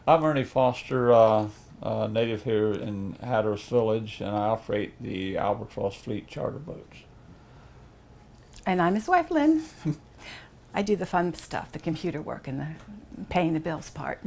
I'm Ernie Foster, native here in Hatteras Village, and I operate the Albatross Fleet charter boats. And I'm his wife, Lynn. I do the fun stuff, the computer work and the paying the bills part.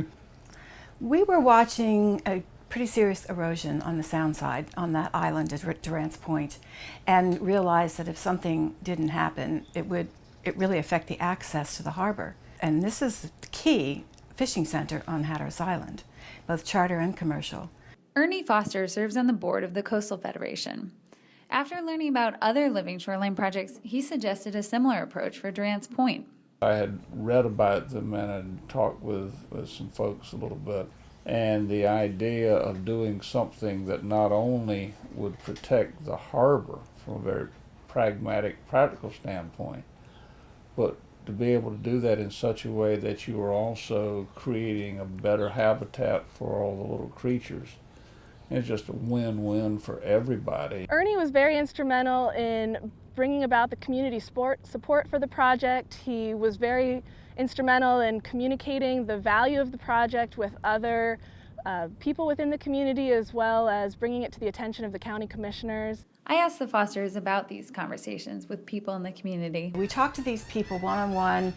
We were watching a pretty serious erosion on the sound side on that island at Durant's Point, and realized that if something didn't happen, it would really affect the access to the harbor. And this is the key fishing center on Hatteras Island, both charter and commercial. Ernie Foster serves on the board of the Coastal Federation. After learning about other living shoreline projects, he suggested a similar approach for Durant's Point. I had read about them and had talked with some folks a little bit, and the idea of doing something that not only would protect the harbor from a very pragmatic, practical standpoint, but to be able to do that in such a way that you are also creating a better habitat for all the little creatures. It's just a win-win for everybody. Ernie was very instrumental in bringing about the community support for the project. He was very instrumental in communicating the value of the project with other people within the community, as well as bringing it to the attention of the county commissioners. I asked the Fosters about these conversations with people in the community. We talked to these people one-on-one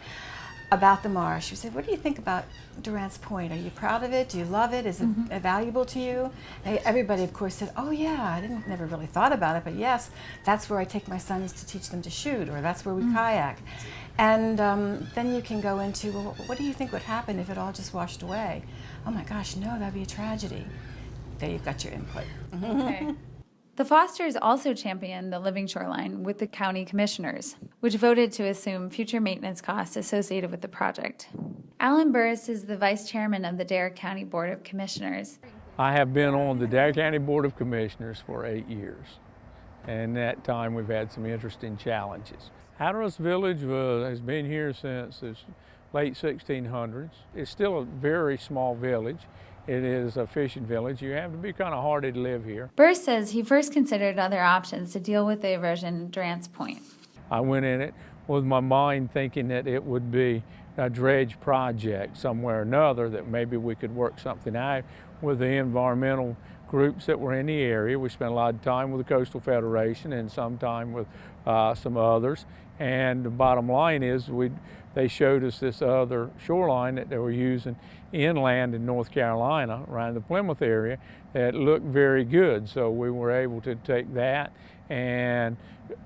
about the marsh. We said, what do you think about Durant's Point? Are you proud of it? Do you love it? Is it valuable to you? And everybody, of course, said, oh yeah, I never really thought about it, but yes, that's where I take my sons to teach them to shoot, or that's where we kayak. And then you can go into, well, what do you think would happen if it all just washed away? Oh my gosh, no, that'd be a tragedy. There you've got your input. Okay. The Fosters also championed the living shoreline with the county commissioners, which voted to assume future maintenance costs associated with the project. Alan Burris is the vice chairman of the Dare County Board of Commissioners. I have been on the Dare County Board of Commissioners for 8 years, and that time we've had some interesting challenges. Hatteras Village has been here since the late 1600s. It's still a very small village. It is a fishing village. You have to be kind of hardy to live here. Burris says he first considered other options to deal with the erosion at Durant's Point. I went in it with my mind thinking that it would be a dredge project somewhere or another, that maybe we could work something out with the environmental groups that were in the area. We spent a lot of time with the Coastal Federation and some time with some others. And the bottom line is they showed us this other shoreline that they were using inland in North Carolina around the Plymouth area that looked very good. So we were able to take that and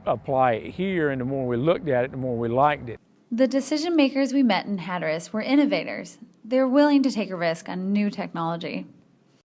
apply it here, and the more we looked at it, the more we liked it. The decision makers we met in Hatteras were innovators. They were willing to take a risk on new technology.